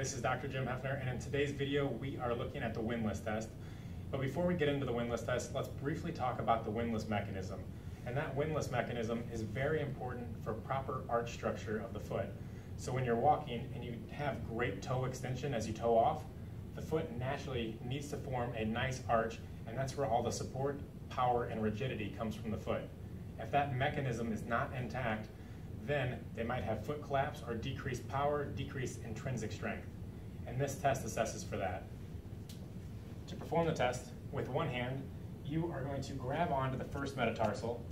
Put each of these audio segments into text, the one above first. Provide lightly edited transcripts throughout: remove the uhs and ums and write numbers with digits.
this is Dr. Jim Hefner, and in today's video we are looking at the Windlass test. But before we get into the Windlass test, let's briefly talk about the Windlass mechanism. And that Windlass mechanism is very important for proper arch structure of the foot. So when you're walking and you have great toe extension as you toe off, the foot naturally needs to form a nice arch, and that's where all the support, power, and rigidity comes from the foot. If that mechanism is not intact, then they might have foot collapse or decreased power, decreased intrinsic strength. And this test assesses for that. To perform the test, with one hand, you are going to grab onto the first metatarsal,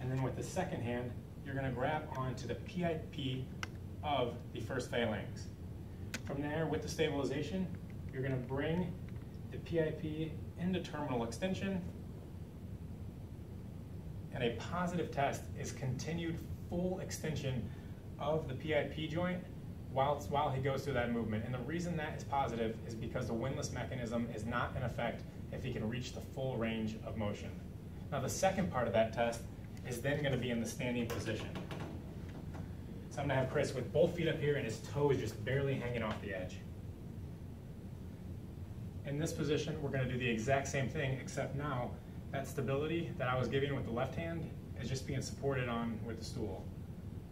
and then with the second hand, you're going to grab onto the PIP of the first phalanx. From there, with the stabilization, you're going to bring the PIP into terminal extension, and a positive test is continued full extension of the PIP joint while he goes through that movement. And the reason that is positive is because the Windlass mechanism is not in effect if he can reach the full range of motion. Now the second part of that test is then going to be in the standing position. So I'm going to have Chris with both feet up here and his toes just barely hanging off the edge. In this position, we're going to do the exact same thing, except now that stability that I was giving with the left hand is just being supported on with the stool.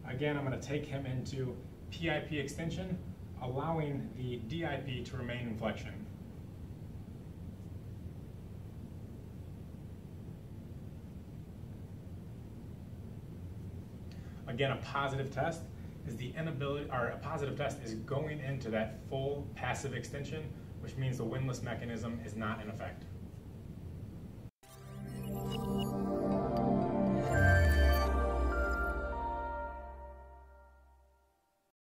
Again, I'm going to take him into PIP extension, allowing the DIP to remain in flexion. Again, a positive test is going into that full passive extension, which means the Windlass mechanism is not in effect.